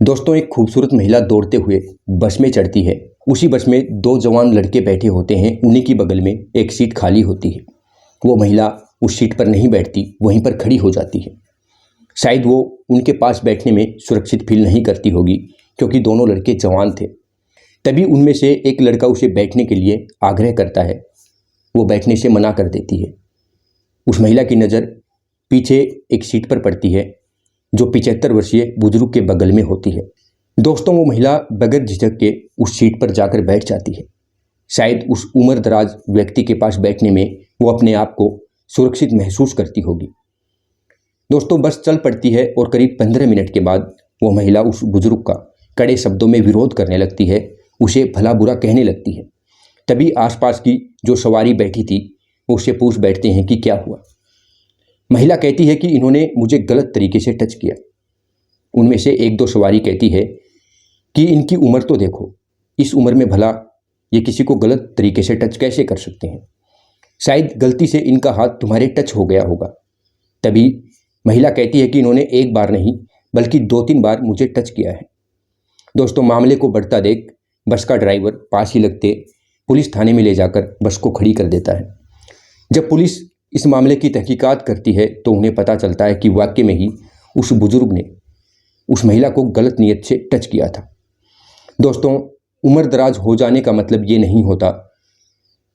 दोस्तों, एक खूबसूरत महिला दौड़ते हुए बस में चढ़ती है। उसी बस में दो जवान लड़के बैठे होते हैं। उन्हीं की बगल में एक सीट खाली होती है। वो महिला उस सीट पर नहीं बैठती, वहीं पर खड़ी हो जाती है। शायद वो उनके पास बैठने में सुरक्षित फील नहीं करती होगी, क्योंकि दोनों लड़के जवान थे। तभी उनमें से एक लड़का उसे बैठने के लिए आग्रह करता है। वो बैठने से मना कर देती है। उस महिला की नज़र पीछे एक सीट पर पड़ती है, जो 75 वर्षीय बुजुर्ग के बगल में होती है। दोस्तों, वो महिला बगैर झिझक के उस सीट पर जाकर बैठ जाती है। शायद उस उम्रदराज व्यक्ति के पास बैठने में वो अपने आप को सुरक्षित महसूस करती होगी। दोस्तों, बस चल पड़ती है और करीब 15 मिनट के बाद वो महिला उस बुजुर्ग का कड़े शब्दों में विरोध करने लगती है, उसे भला बुरा कहने लगती है। तभी आसपास की जो सवारी बैठी थी वो उससे पूछ बैठते हैं कि क्या हुआ। महिला कहती है कि इन्होंने मुझे गलत तरीके से टच किया। उनमें से एक दो सवारी कहती है कि इनकी उम्र तो देखो, इस उम्र में भला ये किसी को गलत तरीके से टच कैसे कर सकते हैं। शायद गलती से इनका हाथ तुम्हारे टच हो गया होगा। तभी महिला कहती है कि इन्होंने एक बार नहीं बल्कि 2-3 बार मुझे टच किया है। दोस्तों, मामले को बढ़ता देख बस का ड्राइवर पास ही लगते पुलिस थाने में ले जाकर बस को खड़ी कर देता है। जब पुलिस इस मामले की तहकीकात करती है तो उन्हें पता चलता है कि वाकई में ही उस बुजुर्ग ने उस महिला को गलत नीयत से टच किया था। दोस्तों, उम्र दराज हो जाने का मतलब ये नहीं होता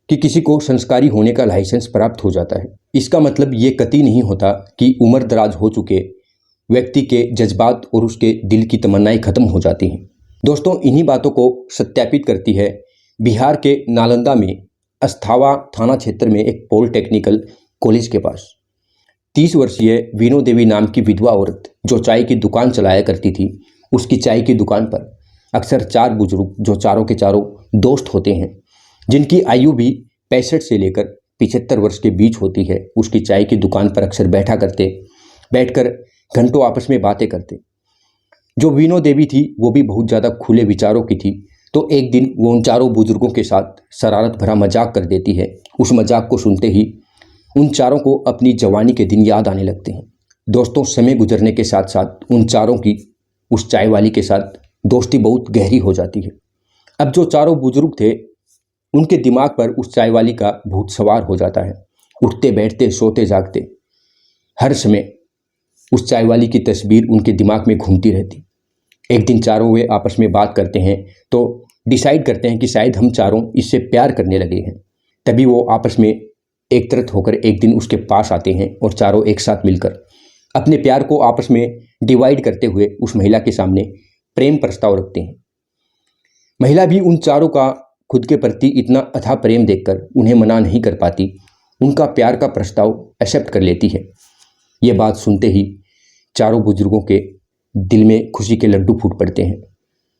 कि किसी को संस्कारी होने का लाइसेंस प्राप्त हो जाता है। इसका मतलब ये कतई नहीं होता कि उम्र दराज हो चुके व्यक्ति के जज्बात और उसके दिल की तमन्नाएं खत्म हो जाती हैं। दोस्तों, इन्हीं बातों को सत्यापित करती है बिहार के नालंदा में अस्थावा थाना क्षेत्र में एक पॉलिटेक्निकल कॉलेज के पास 30 वर्षीय वीनो देवी नाम की विधवा औरत जो चाय की दुकान चलाया करती थी। उसकी चाय की दुकान पर अक्सर 4 बुजुर्ग, जो चारों के चारों दोस्त होते हैं, जिनकी आयु भी 65 से लेकर 75 वर्ष के बीच होती है, उसकी चाय की दुकान पर अक्सर बैठकर घंटों आपस में बातें करते। जो वीनो देवी थी वो भी बहुत ज़्यादा खुले विचारों की थी। तो एक दिन वो उन चारों बुजुर्गों के साथ शरारत भरा मजाक कर देती है। उस मजाक को सुनते ही उन चारों को अपनी जवानी के दिन याद आने लगते हैं। दोस्तों, समय गुजरने के साथ साथ उन चारों की उस चाय वाली के साथ दोस्ती बहुत गहरी हो जाती है। अब जो चारों बुजुर्ग थे, उनके दिमाग पर उस चाय वाली का भूत सवार हो जाता है। उठते बैठते सोते जागते हर समय उस चाय वाली की तस्वीर उनके दिमाग में घूमती रहती। एक दिन चारों वे आपस में बात करते हैं तो डिसाइड करते हैं कि शायद हम चारों इससे प्यार करने लगे हैं। तभी वो आपस में एकत्रित होकर एक दिन उसके पास आते हैं और चारों एक साथ मिलकर अपने प्यार को आपस में डिवाइड करते हुए उस महिला के सामने प्रेम प्रस्ताव रखते हैं। महिला भी उन चारों का खुद के प्रति इतना अथाह प्रेम देखकर उन्हें मना नहीं कर पाती, उनका प्यार का प्रस्ताव एक्सेप्ट कर लेती है। ये बात सुनते ही चारों बुजुर्गों के दिल में खुशी के लड्डू फूट पड़ते हैं,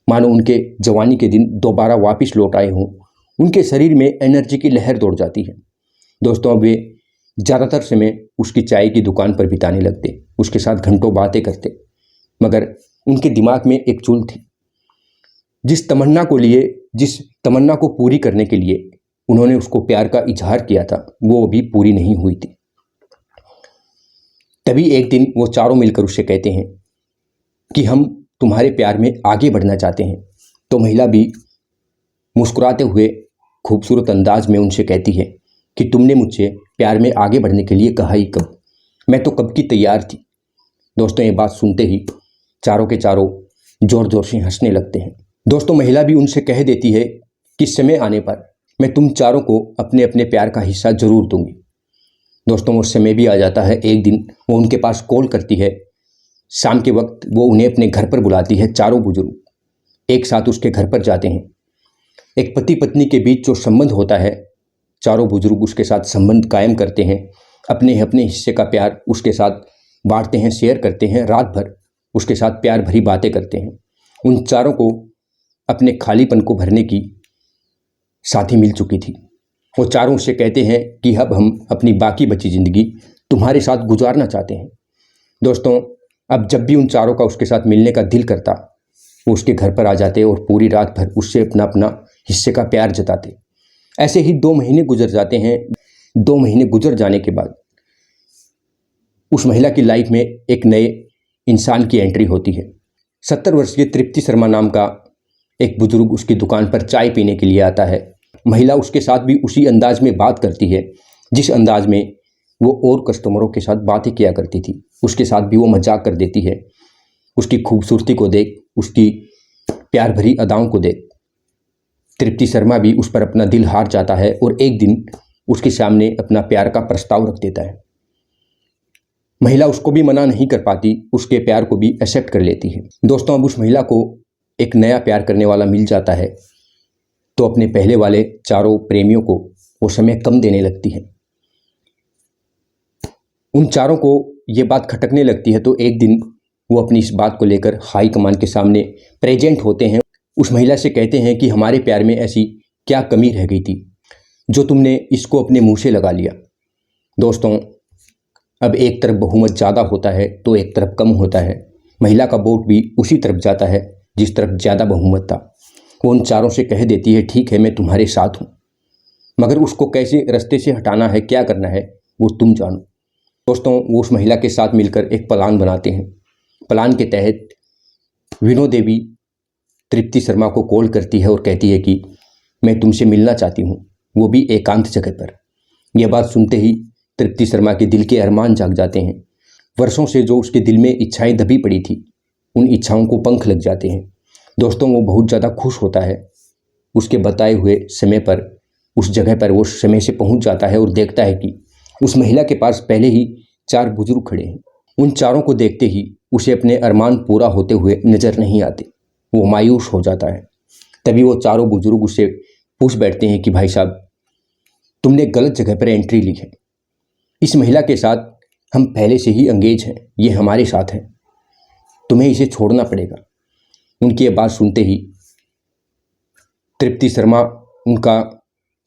मानो उनके जवानी के दिन दोबारा वापस लौट आए हों। उनके शरीर में एनर्जी की लहर दौड़ जाती है। दोस्तों, अब वे ज़्यादातर समय उसकी चाय की दुकान पर बिताने लगते, उसके साथ घंटों बातें करते। मगर उनके दिमाग में एक चूल थी। जिस तमन्ना को पूरी करने के लिए उन्होंने उसको प्यार का इजहार किया था, वो अभी पूरी नहीं हुई थी। तभी एक दिन वो चारों मिलकर उससे कहते हैं कि हम तुम्हारे प्यार में आगे बढ़ना चाहते हैं। तो महिला भी मुस्कुराते हुए खूबसूरत अंदाज में उनसे कहती है कि तुमने मुझसे प्यार में आगे बढ़ने के लिए कहा ही कब, मैं तो कब की तैयार थी। दोस्तों, ये बात सुनते ही चारों के चारों जोर जोर से हंसने लगते हैं। दोस्तों, महिला भी उनसे कह देती है कि समय आने पर मैं तुम चारों को अपने अपने प्यार का हिस्सा जरूर दूंगी। दोस्तों, वो समय भी आ जाता है। एक दिन वो उनके पास कॉल करती है। शाम के वक्त वो उन्हें अपने घर पर बुलाती है। चारों बुजुर्ग एक साथ उसके घर पर जाते हैं। एक पति पत्नी के बीच जो संबंध होता है, चारों बुजुर्ग उसके साथ संबंध कायम करते हैं। अपने अपने हिस्से का प्यार उसके साथ बांटते हैं, शेयर करते हैं। रात भर उसके साथ प्यार भरी बातें करते हैं। उन चारों को अपने खालीपन को भरने की साथी मिल चुकी थी। वो चारों उससे कहते हैं कि अब हम अपनी बाकी बची ज़िंदगी तुम्हारे साथ गुजारना चाहते हैं। दोस्तों, अब जब भी उन चारों का उसके साथ मिलने का दिल करता, वो उसके घर पर आ जाते और पूरी रात भर उससे अपना अपना हिस्से का प्यार जताते। ऐसे ही 2 महीने गुजर जाते हैं। 2 महीने गुजर जाने के बाद उस महिला की लाइफ में एक नए इंसान की एंट्री होती है। 70 वर्षीय तृप्ति शर्मा नाम का एक बुजुर्ग उसकी दुकान पर चाय पीने के लिए आता है। महिला उसके साथ भी उसी अंदाज में बात करती है जिस अंदाज में वो और कस्टमरों के साथ बातें किया करती थी। उसके साथ भी वो मजाक कर देती है। उसकी खूबसूरती को देख, उसकी प्यार भरी अदाओं को देख तृप्ति शर्मा भी उस पर अपना दिल हार जाता है और एक दिन उसके सामने अपना प्यार का प्रस्ताव रख देता है। महिला उसको भी मना नहीं कर पाती, उसके प्यार को भी एक्सेप्ट कर लेती है। दोस्तों, अब उस महिला को एक नया प्यार करने वाला मिल जाता है तो अपने पहले वाले चारों प्रेमियों को वो समय कम देने लगती है। उन चारों को ये बात खटकने लगती है तो एक दिन वो अपनी इस बात को लेकर हाई कमान के सामने प्रेजेंट होते हैं। उस महिला से कहते हैं कि हमारे प्यार में ऐसी क्या कमी रह गई थी जो तुमने इसको अपने मुंह से लगा लिया। दोस्तों, अब एक तरफ बहुमत ज़्यादा होता है तो एक तरफ कम होता है। महिला का वोट भी उसी तरफ जाता है जिस तरफ ज़्यादा बहुमत था। वो उन चारों से कह देती है, ठीक है, मैं तुम्हारे साथ हूँ, मगर उसको कैसे रास्ते से हटाना है, क्या करना है, वो तुम जानो। दोस्तों, वो उस महिला के साथ मिलकर एक प्लान बनाते हैं। प्लान के तहत विनो देवी तृप्ति शर्मा को कॉल करती है और कहती है कि मैं तुमसे मिलना चाहती हूँ, वो भी एकांत जगह पर। यह बात सुनते ही तृप्ति शर्मा के दिल के अरमान जाग जाते हैं। वर्षों से जो उसके दिल में इच्छाएं दबी पड़ी थी, उन इच्छाओं को पंख लग जाते हैं। दोस्तों, वो बहुत ज़्यादा खुश होता है। उसके बताए हुए समय पर उस जगह पर वो समय से पहुंच जाता है और देखता है कि उस महिला के पास पहले ही 4 बुजुर्ग खड़े हैं। उन चारों को देखते ही उसे अपने अरमान पूरा होते हुए नजर नहीं आते। वो मायूस हो जाता है। तभी वो चारों बुजुर्ग उससे पूछ बैठते हैं कि भाई साहब, तुमने गलत जगह पर एंट्री ली है। इस महिला के साथ हम पहले से ही एंगेज हैं, ये हमारे साथ है, तुम्हें इसे छोड़ना पड़ेगा। उनकी ये बात सुनते ही तृप्ति शर्मा उनका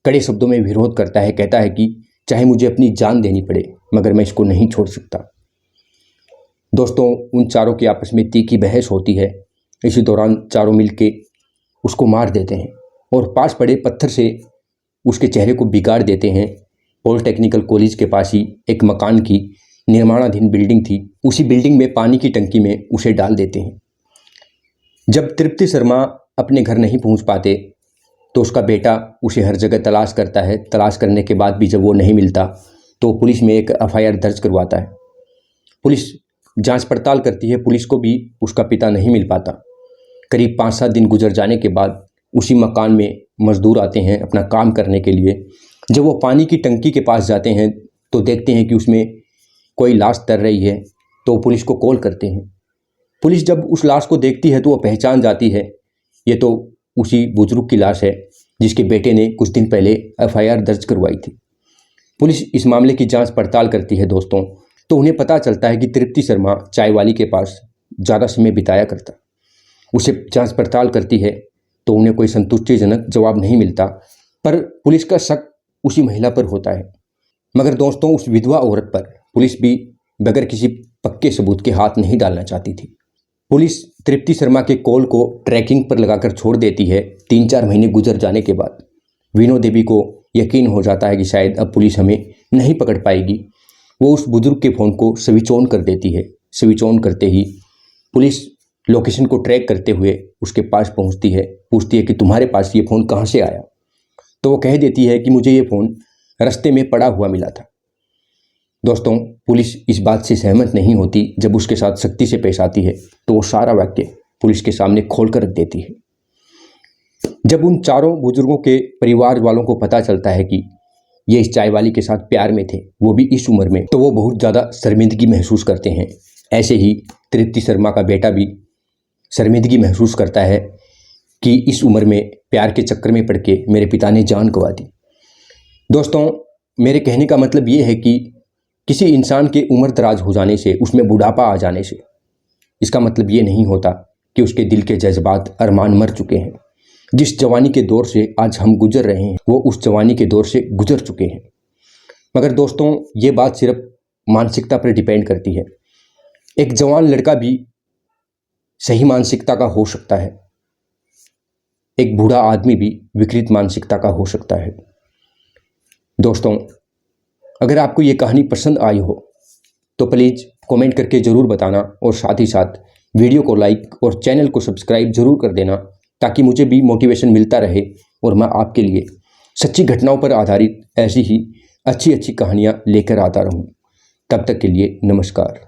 कड़े शब्दों में विरोध करता है। कहता है कि चाहे मुझे अपनी जान देनी पड़े, मगर मैं इसको नहीं छोड़ सकता। दोस्तों, उन चारों की आपस में तीखी बहस होती है। इसी दौरान चारों मिलके उसको मार देते हैं और पास पड़े पत्थर से उसके चेहरे को बिगाड़ देते हैं। पॉलिटेक्निकल कॉलेज के पास ही एक मकान की निर्माणाधीन बिल्डिंग थी, उसी बिल्डिंग में पानी की टंकी में उसे डाल देते हैं। जब तृप्ति शर्मा अपने घर नहीं पहुंच पाते तो उसका बेटा उसे हर जगह तलाश करता है। तलाश करने के बाद भी जब वो नहीं मिलता तो पुलिस में एक एफआईआर दर्ज करवाता है। पुलिस जांच पड़ताल करती है, पुलिस को भी उसका पिता नहीं मिल पाता। करीब 5-7 दिन गुजर जाने के बाद उसी मकान में मजदूर आते हैं अपना काम करने के लिए। जब वो पानी की टंकी के पास जाते हैं तो देखते हैं कि उसमें कोई लाश तर रही है, तो पुलिस को कॉल करते हैं। पुलिस जब उस लाश को देखती है तो वो पहचान जाती है, ये तो उसी बुजुर्ग की लाश है जिसके बेटे ने कुछ दिन पहले एफआईआर दर्ज करवाई थी। पुलिस इस मामले की जांच पड़ताल करती है दोस्तों, तो उन्हें पता चलता है कि तृप्ति शर्मा चाय वाली के पास ज़्यादा समय बिताया करता। उसे जांच पड़ताल करती है तो उन्हें कोई संतुष्टिजनक जवाब नहीं मिलता, पर पुलिस का शक उसी महिला पर होता है। मगर दोस्तों, उस विधवा औरत पर पुलिस भी बगैर किसी पक्के सबूत के हाथ नहीं डालना चाहती थी। पुलिस तृप्ति शर्मा के कॉल को ट्रैकिंग पर लगाकर छोड़ देती है। 3-4 महीने गुजर जाने के बाद विनो देवी को यकीन हो जाता है कि शायद अब पुलिस हमें नहीं पकड़ पाएगी। वो उस बुजुर्ग के फ़ोन को स्विच ऑन कर देती है। स्विच ऑन करते ही पुलिस लोकेशन को ट्रैक करते हुए उसके पास पहुंचती है, पूछती है कि तुम्हारे पास ये फ़ोन कहाँ से आया। तो वो कह देती है कि मुझे ये फ़ोन रास्ते में पड़ा हुआ मिला था। दोस्तों, पुलिस इस बात से सहमत नहीं होती। जब उसके साथ सख्ती से पेश आती है तो वो सारा वाक्य पुलिस के सामने खोल कर रख देती है। जब उन चारों बुजुर्गों के परिवार वालों को पता चलता है कि ये इस चाय वाली के साथ प्यार में थे, वो भी इस उम्र में, तो वो बहुत ज़्यादा शर्मिंदगी महसूस करते हैं। ऐसे ही तृप्ति शर्मा का बेटा भी शर्मिंदगी महसूस करता है कि इस उम्र में प्यार के चक्कर में पड़ के मेरे पिता ने जान गंवा दी। दोस्तों, मेरे कहने का मतलब ये है कि किसी इंसान के उम्र दराज हो जाने से, उसमें बुढ़ापा आ जाने से, इसका मतलब ये नहीं होता कि उसके दिल के जज्बात अरमान मर चुके हैं। जिस जवानी के दौर से आज हम गुजर रहे हैं वो उस जवानी के दौर से गुजर चुके हैं। मगर दोस्तों, ये बात सिर्फ मानसिकता पर डिपेंड करती है। एक जवान लड़का भी सही मानसिकता का हो सकता है, एक बूढ़ा आदमी भी विकृत मानसिकता का हो सकता है। दोस्तों, अगर आपको ये कहानी पसंद आई हो तो प्लीज़ कमेंट करके ज़रूर बताना और साथ ही साथ वीडियो को लाइक और चैनल को सब्सक्राइब जरूर कर देना, ताकि मुझे भी मोटिवेशन मिलता रहे और मैं आपके लिए सच्ची घटनाओं पर आधारित ऐसी ही अच्छी अच्छी कहानियाँ लेकर आता रहूँ। तब तक के लिए नमस्कार।